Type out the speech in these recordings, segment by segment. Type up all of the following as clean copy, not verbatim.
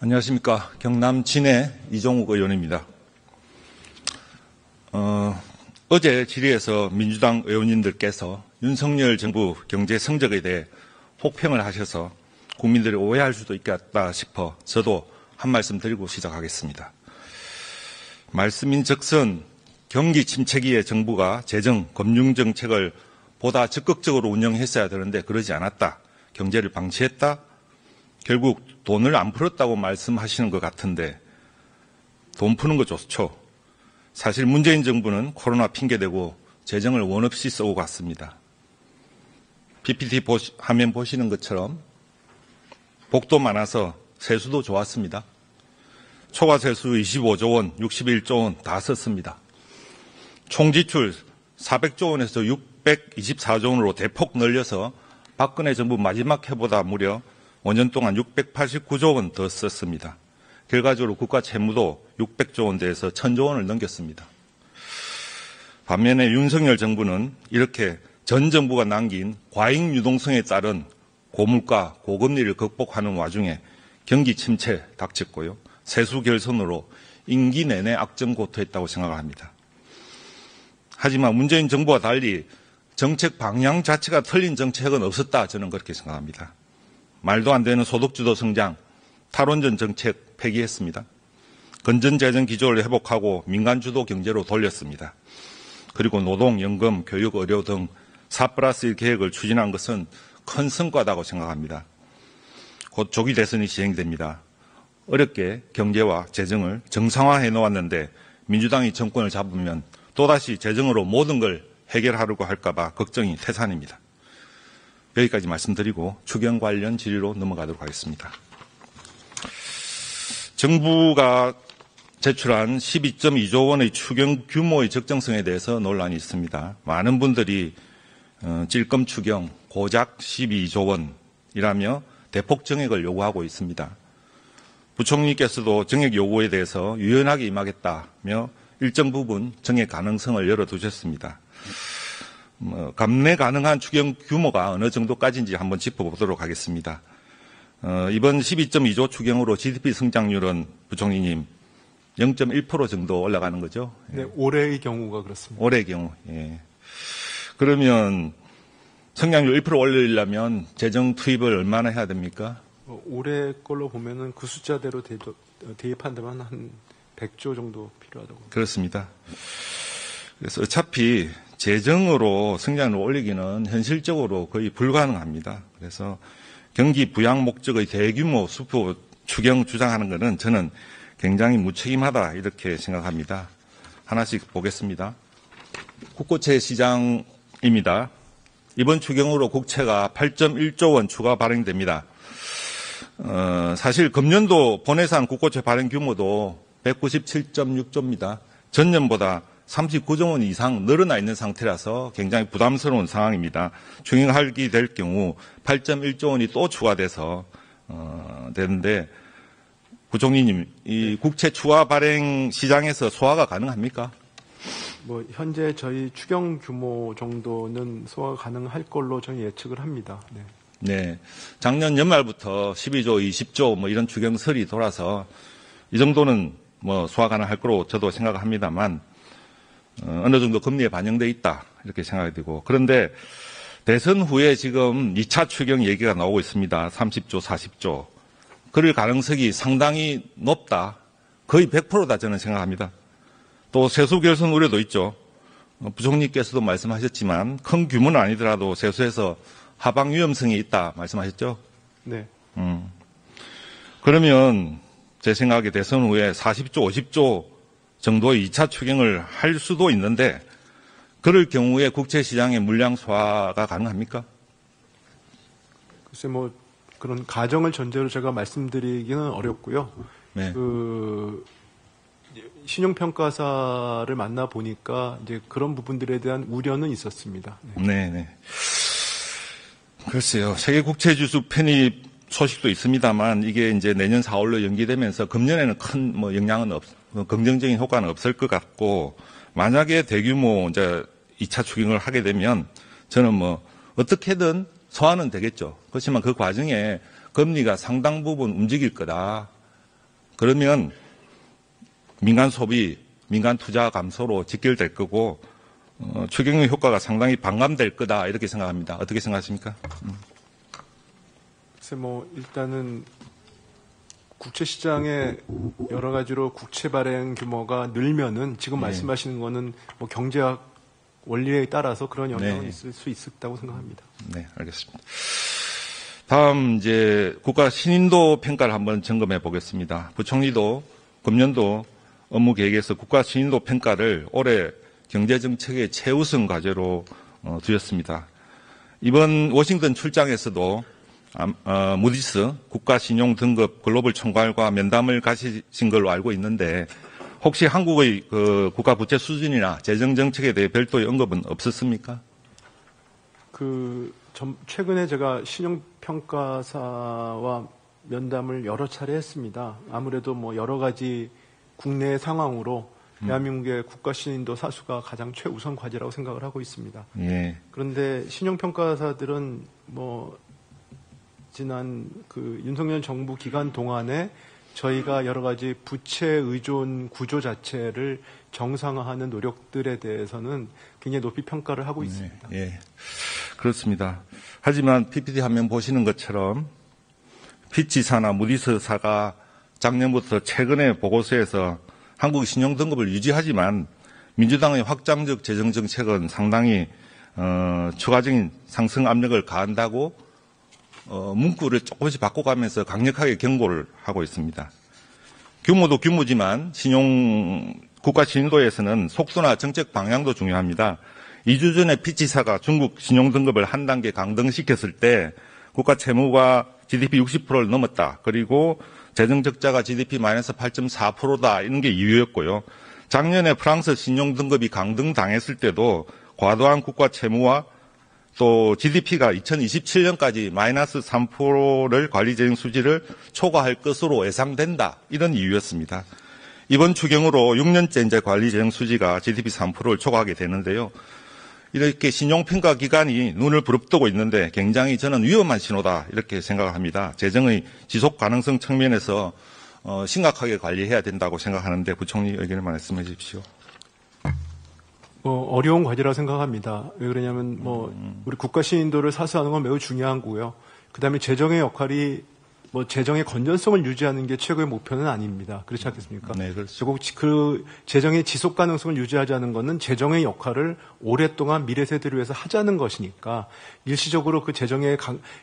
안녕하십니까. 경남 진해 이종욱 의원입니다. 어제 질의에서 민주당 의원님들께서 윤석열 정부 경제 성적에 대해 혹평을 하셔서 국민들이 오해할 수도 있겠다 싶어 저도 한 말씀 드리고 시작하겠습니다. 말씀인즉슨 경기 침체기에 정부가 재정, 금융정책을 보다 적극적으로 운영했어야 되는데 그러지 않았다. 경제를 방치했다. 결국 돈을 안 풀었다고 말씀하시는 것 같은데 돈 푸는 거 좋죠. 사실 문재인 정부는 코로나 핑계대고 재정을 원 없이 쓰고 갔습니다. PPT 화면 보시는 것처럼 복도 많아서 세수도 좋았습니다. 초과 세수 25조 원, 61조 원 다 썼습니다. 총 지출 400조 원에서 624조 원으로 대폭 늘려서 박근혜 정부 마지막 해보다 무려 5년 동안 689조 원 더 썼습니다. 결과적으로 국가 채무도 600조 원대에서 1000조 원을 넘겼습니다. 반면에 윤석열 정부는 이렇게 전 정부가 남긴 과잉 유동성에 따른 고물가, 고금리를 극복하는 와중에 경기 침체 닥쳤고요. 세수 결손으로 임기 내내 악정고투했다고 생각합니다. 하지만 문재인 정부와 달리 정책 방향 자체가 틀린 정책은 없었다. 저는 그렇게 생각합니다. 말도 안 되는 소득주도 성장, 탈원전 정책 폐기했습니다. 건전재정 기조를 회복하고 민간주도 경제로 돌렸습니다. 그리고 노동, 연금, 교육, 의료 등 4+1 계획을 추진한 것은 큰 성과다고 생각합니다. 곧 조기 대선이 시행됩니다. 어렵게 경제와 재정을 정상화해 놓았는데 민주당이 정권을 잡으면 또다시 재정으로 모든 걸 해결하려고 할까 봐 걱정이 태산입니다. 여기까지 말씀드리고 추경 관련 질의로 넘어가도록 하겠습니다. 정부가 제출한 12.2조 원의 추경 규모의 적정성에 대해서 논란이 있습니다. 많은 분들이 찔끔 추경 고작 12조 원이라며 대폭 정액을 요구하고 있습니다. 부총리께서도 정액 요구에 대해서 유연하게 임하겠다며 일정 부분 정액 가능성을 열어두셨습니다. 감내 가능한 추경 규모가 어느 정도까지인지 한번 짚어보도록 하겠습니다. 이번 12.2조 추경으로 GDP 성장률은 부총리님 0.1% 정도 올라가는 거죠? 네, 올해의 경우가 그렇습니다. 올해의 경우. 예. 그러면 성장률 1% 올리려면 재정 투입을 얼마나 해야 됩니까? 올해 걸로 보면은 그 숫자대로 대입한다면 한 100조 정도 필요하다고. 그렇습니다. 그래서 어차피 재정으로 성장률을 올리기는 현실적으로 거의 불가능합니다. 그래서 경기 부양 목적의 대규모 수표 추경 주장하는 것은 저는 굉장히 무책임하다 이렇게 생각합니다. 하나씩 보겠습니다. 국고채 시장입니다. 이번 추경으로 국채가 8.1조 원 추가 발행됩니다. 사실 금년도 본예산 국고채 발행 규모도 197.6조입니다. 전년보다 39조 원 이상 늘어나 있는 상태라서 굉장히 부담스러운 상황입니다. 추경하게 될 경우 8.1조 원이 또 추가돼서 되는데 부총리님, 이 국채 추가 발행 시장에서 소화가 가능합니까? 현재 저희 추경 규모 정도는 소화가 가능할 걸로 저희 예측을 합니다. 네. 네. 작년 연말부터 12조, 20조 이런 추경설이 돌아서 이 정도는 소화 가능할 거로 저도 생각합니다만 어느 정도 금리에 반영돼 있다 이렇게 생각이 되고 그런데 대선 후에 지금 2차 추경 얘기가 나오고 있습니다. 30조, 40조. 그럴 가능성이 상당히 높다. 거의 100%다 저는 생각합니다. 또 세수 결손 우려도 있죠. 부총리께서도 말씀하셨지만 큰 규모는 아니더라도 세수에서 하방 위험성이 있다 말씀하셨죠? 네. 그러면 제 생각에 대선 후에 40조, 50조 정도의 2차 추경을 할 수도 있는데 그럴 경우에 국채 시장의 물량 소화가 가능합니까? 글쎄 그런 가정을 전제로 제가 말씀드리기는 어렵고요. 네. 신용평가사를 만나 보니까 이제 그런 부분들에 대한 우려는 있었습니다. 네, 네. 글쎄요. 세계 국채 지수 편입 소식도 있습니다만 이게 이제 내년 4월로 연기되면서 금년에는 큰 영향은 긍정적인 효과는 없을 것 같고 만약에 대규모 이제 2차 추경을 하게 되면 저는 어떻게든 소화는 되겠죠. 그렇지만 그 과정에 금리가 상당 부분 움직일 거다. 그러면 민간 소비, 민간 투자 감소로 직결될 거고 추경의 효과가 상당히 반감될 거다 이렇게 생각합니다. 어떻게 생각하십니까? 글쎄 일단은 국채 시장에 여러 가지로 국채 발행 규모가 늘면은 지금 말씀하시는 거는 경제학 원리에 따라서 그런 영향은 있을 수 있다고 생각합니다. 네, 알겠습니다. 다음 이제 국가 신인도 평가를 한번 점검해 보겠습니다. 부총리도 금년도 업무 계획에서 국가 신인도 평가를 올해 경제정책의 최우선 과제로 두었습니다. 이번 워싱턴 출장에서도 무디스 국가신용등급 글로벌 총괄과 면담을 가지신 걸로 알고 있는데 혹시 한국의 그 국가 부채 수준이나 재정 정책에 대해 별도의 언급은 없었습니까? 최근에 제가 신용평가사와 면담을 여러 차례 했습니다. 아무래도 여러 가지 국내 상황으로 대한민국의 국가 신인도 사수가 가장 최우선 과제라고 생각을 하고 있습니다. 예. 그런데 신용평가사들은 지난 윤석열 정부 기간 동안에 저희가 여러 가지 부채 의존 구조 자체를 정상화하는 노력들에 대해서는 굉장히 높이 평가를 하고 있습니다. 예, 그렇습니다. 하지만 PPT 화면 보시는 것처럼 피치사나 무디스사가 작년부터 최근의 보고서에서 한국의 신용등급을 유지하지만 민주당의 확장적 재정정책은 상당히 추가적인 상승 압력을 가한다고 문구를 조금씩 바꿔가면서 강력하게 경고를 하고 있습니다. 규모도 규모지만 국가 신인도에서는 속도나 정책 방향도 중요합니다. 2주 전에 피치사가 중국 신용등급을 한 단계 강등시켰을 때 국가 채무가 GDP 60%를 넘었다. 그리고 재정적자가 GDP 마이너스 8.4%다. 이런 게 이유였고요. 작년에 프랑스 신용등급이 강등당했을 때도 과도한 국가 채무와 또 GDP가 2027년까지 마이너스 3%를 관리재정 수지를 초과할 것으로 예상된다. 이런 이유였습니다. 이번 추경으로 6년째 이제 관리재정 수지가 GDP 3%를 초과하게 되는데요. 이렇게 신용평가 기관이 눈을 부릅뜨고 있는데 굉장히 저는 위험한 신호다. 이렇게 생각합니다. 재정의 지속 가능성 측면에서 심각하게 관리해야 된다고 생각하는데 부총리 의견을 말씀해 주십시오. 어려운 과제라고 생각합니다. 왜 그러냐면 우리 국가 신인도를 사수하는 건 매우 중요한 거고요. 그다음에 재정의 역할이 재정의 건전성을 유지하는 게 최고의 목표는 아닙니다. 그렇지 않겠습니까? 네, 그렇죠. 결국 그 재정의 지속 가능성을 유지하자는 것은 재정의 역할을 오랫동안 미래 세대를 위해서 하자는 것이니까 일시적으로 그 재정의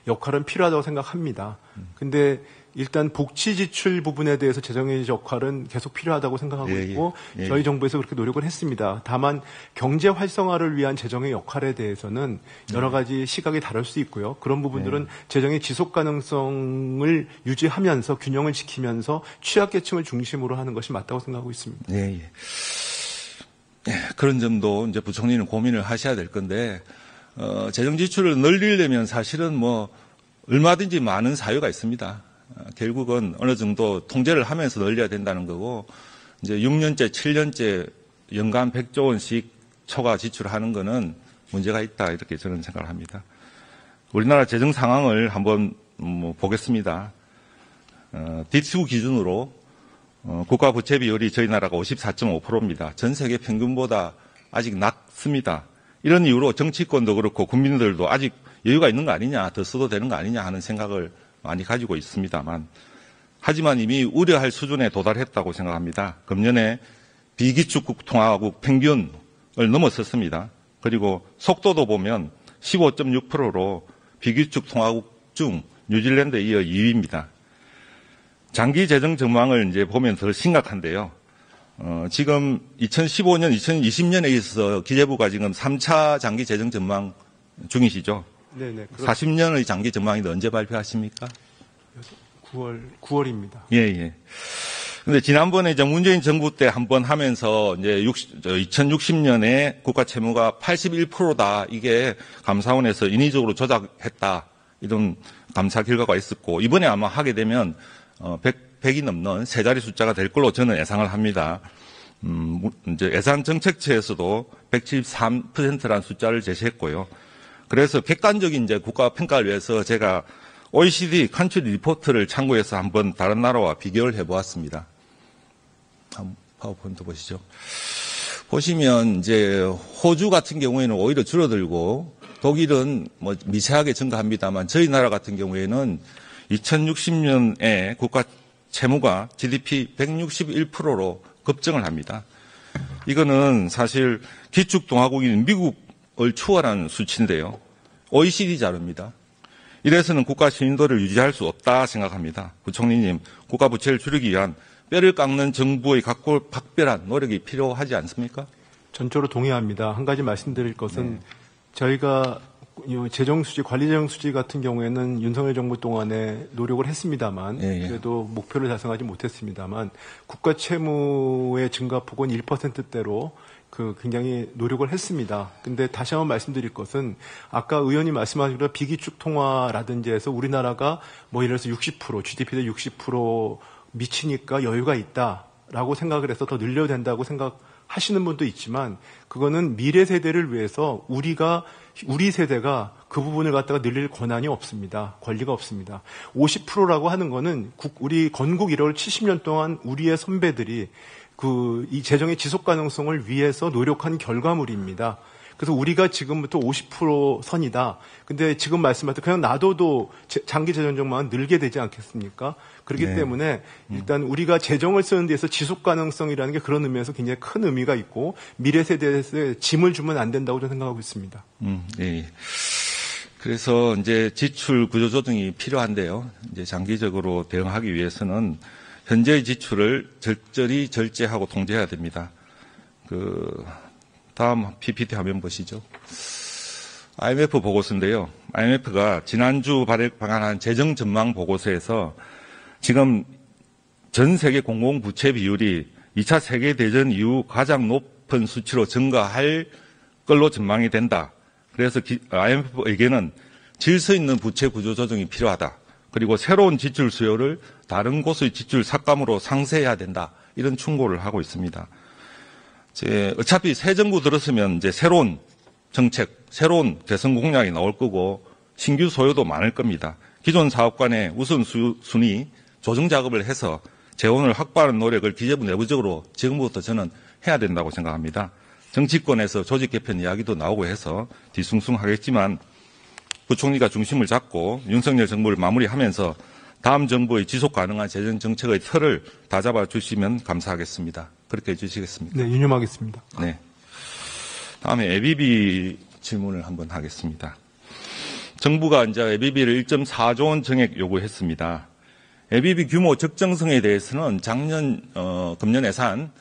역할은 필요하다고 생각합니다. 근데 일단 복지 지출 부분에 대해서 재정의 역할은 계속 필요하다고 생각하고 있고 저희 정부에서 그렇게 노력을 했습니다. 다만 경제 활성화를 위한 재정의 역할에 대해서는 여러 가지 시각이 다를 수 있고요. 그런 부분들은 재정의 지속 가능성을 유지하면서 균형을 지키면서 취약계층을 중심으로 하는 것이 맞다고 생각하고 있습니다. 예. 그런 점도 이제 부총리는 고민을 하셔야 될 건데 재정 지출을 늘리려면 사실은 얼마든지 많은 사유가 있습니다. 결국은 어느 정도 통제를 하면서 늘려야 된다는 거고 이제 6년째, 7년째 연간 100조 원씩 초과 지출하는 거는 문제가 있다 이렇게 저는 생각을 합니다. 우리나라 재정 상황을 한번 보겠습니다. DTU 기준으로 국가 부채 비율이 저희 나라가 54.5%입니다. 전 세계 평균보다 아직 낮습니다. 이런 이유로 정치권도 그렇고 국민들도 아직 여유가 있는 거 아니냐, 더 써도 되는 거 아니냐 하는 생각을 많이 가지고 있습니다만 하지만 이미 우려할 수준에 도달했다고 생각합니다. 금년에 비기축국 통화국 평균을 넘어섰습니다. 그리고 속도도 보면 15.6%로 비기축 통화국 중 뉴질랜드에 이어 2위입니다. 장기 재정 전망을 이제 보면 더 심각한데요. 지금 2015년, 2020년에 있어서 기재부가 지금 3차 장기 재정 전망 중이시죠? 네네. 40년의 장기 전망이 언제 발표하십니까? 9월입니다. 예. 근데 지난번에 이제 문재인 정부 때 한번 하면서 이제 2060년에 국가 채무가 81%다. 이게 감사원에서 인위적으로 조작했다. 이런 감사 결과가 있었고 이번에 아마 하게 되면 100이 넘는 세 자리 숫자가 될 걸로 저는 예상을 합니다. 이제 예산 정책처에서도 173%라는 숫자를 제시했고요. 그래서 객관적인 이제 국가 평가를 위해서 제가 OECD 컨트리 리포트를 참고해서 한번 다른 나라와 비교를 해보았습니다. 한번 파워포인트 보시죠. 보시면 이제 호주 같은 경우에는 오히려 줄어들고 독일은 뭐 미세하게 증가합니다만 저희 나라 같은 경우에는 2060년에 국가 채무가 GDP 161%로 급증을 합니다. 이거는 사실 기축동화국인 미국을 추월한 수치인데요. OECD 자료입니다. 이래서는 국가 신인도를 유지할 수 없다 생각합니다. 부총리님, 국가 부채를 줄이기 위한 뼈를 깎는 정부의 각별한 노력이 필요하지 않습니까? 전적으로 동의합니다. 한 가지 말씀드릴 것은 저희가 재정수지, 관리재정수지 같은 경우에는 윤석열 정부 동안에 노력을 했습니다만 그래도 목표를 달성하지 못했습니다만 국가 채무의 증가폭은 1%대로 굉장히 노력을 했습니다. 근데 다시 한번 말씀드릴 것은 아까 의원님 말씀하신 대로 비기축 통화라든지 해서 우리나라가 뭐 예를 들어서 60%, GDP의 60% 미치니까 여유가 있다라고 생각을 해서 더 늘려야 된다고 생각하시는 분도 있지만 그거는 미래 세대를 위해서 우리 세대가 그 부분을 갖다가 늘릴 권한이 없습니다. 권리가 없습니다. 50%라고 하는 거는 우리 건국 1월 70년 동안 우리의 선배들이 이 재정의 지속 가능성을 위해서 노력한 결과물입니다. 그래서 우리가 지금부터 50% 선이다. 근데 지금 말씀하신 그냥 놔둬도 장기 재정적만 늘게 되지 않겠습니까? 그렇기 때문에 일단 우리가 재정을 쓰는 데서 지속 가능성이라는 게 그런 의미에서 굉장히 큰 의미가 있고 미래 세대에 짐을 주면 안 된다고 저는 생각하고 있습니다. 예. 그래서 이제 지출 구조 조정이 필요한데요. 이제 장기적으로 대응하기 위해서는 현재의 지출을 적절히 절제하고 통제해야 됩니다. 다음 PPT 화면 보시죠. IMF 보고서인데요. IMF가 지난주 발간한 재정 전망 보고서에서 지금 전 세계 공공부채 비율이 2차 세계대전 이후 가장 높은 수치로 증가할 걸로 전망이 된다. 그래서 IMF에게는 질서 있는 부채 구조 조정이 필요하다. 그리고 새로운 지출 수요를 다른 곳의 지출 삭감으로 상쇄해야 된다. 이런 충고를 하고 있습니다. 어차피 새 정부 들었으면 이제 새로운 정책, 새로운 개선 공약이 나올 거고 신규 소요도 많을 겁니다. 기존 사업 간의 우선순위 조정 작업을 해서 재원을 확보하는 노력을 기재부 내부적으로 지금부터 저는 해야 된다고 생각합니다. 정치권에서 조직 개편 이야기도 나오고 해서 뒤숭숭하겠지만 부총리가 중심을 잡고 윤석열 정부를 마무리하면서 다음 정부의 지속 가능한 재정 정책의 틀을 다잡아 주시면 감사하겠습니다. 그렇게 해주시겠습니까? 네, 유념하겠습니다. 네. 다음에 ABB 질문을 한번 하겠습니다. 정부가 이제 ABB를 1.4조 원 정액 요구했습니다. ABB 규모 적정성에 대해서는 작년 금년 예산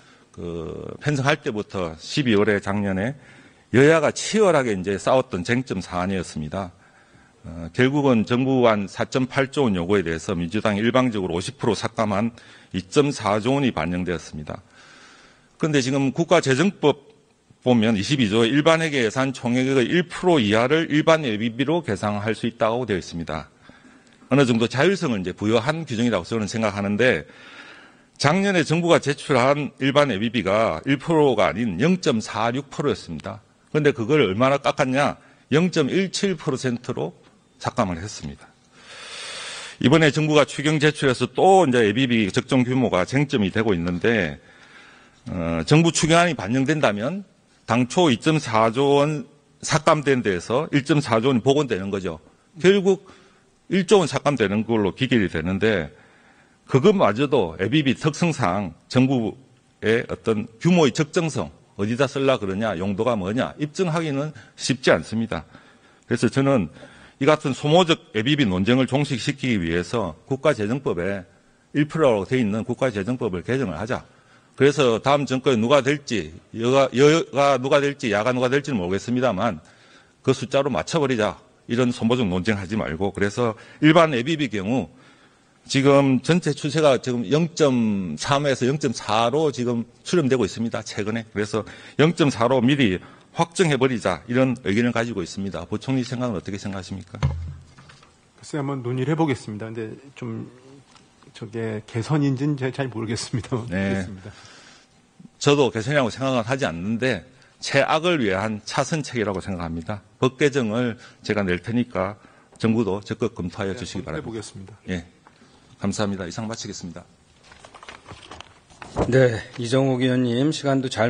편성할 때부터 12월에 작년에 여야가 치열하게 이제 싸웠던 쟁점 사안이었습니다. 결국은 정부 한 4.8조 원 요구에 대해서 민주당이 일방적으로 50% 삭감한 2.4조 원이 반영되었습니다. 그런데 지금 국가재정법 보면 22조에 일반회계 예산 총액의 1% 이하를 일반 예비비로 계상할 수 있다고 되어 있습니다. 어느 정도 자율성을 이제 부여한 규정이라고 저는 생각하는데 작년에 정부가 제출한 일반 예비비가 1%가 아닌 0.46%였습니다. 그런데 그걸 얼마나 깎았냐? 0.17%로 삭감을 했습니다. 이번에 정부가 추경 제출해서 또 이제 예비비 적정 규모가 쟁점이 되고 있는데 정부 추경안이 반영된다면 당초 2.4조 원 삭감된 데에서 1.4조 원이 복원되는 거죠. 결국 1조 원 삭감되는 걸로 기결이 되는데 그것마저도 예비비 특성상 정부의 어떤 규모의 적정성 어디다 쓸라 그러냐 용도가 뭐냐 입증하기는 쉽지 않습니다. 그래서 저는 이 같은 소모적 예비비 논쟁을 종식시키기 위해서 국가재정법에 1%라고 되어 있는 국가재정법을 개정을 하자. 그래서 다음 정권에 누가 될지 여가 누가 될지 야가 누가 될지는 모르겠습니다만 그 숫자로 맞춰버리자. 이런 소모적 논쟁하지 말고 그래서 일반 예비비 경우 지금 전체 추세가 지금 0.3에서 0.4로 지금 수렴되고 있습니다. 최근에. 그래서 0.4로 미리 확정해버리자 이런 의견을 가지고 있습니다. 부총리 생각은 어떻게 생각하십니까? 글쎄 한번 논의를 해보겠습니다. 근데 좀 저게 개선인지는 잘 모르겠습니다. 네. 저도 개선이라고 생각은 하지 않는데 최악을 위한 차선책이라고 생각합니다. 법 개정을 제가 낼 테니까 정부도 적극 검토하여 주시기 바랍니다. 해보겠습니다. 예, 감사합니다. 이상 마치겠습니다. 네, 이정욱 의원님 시간도 잘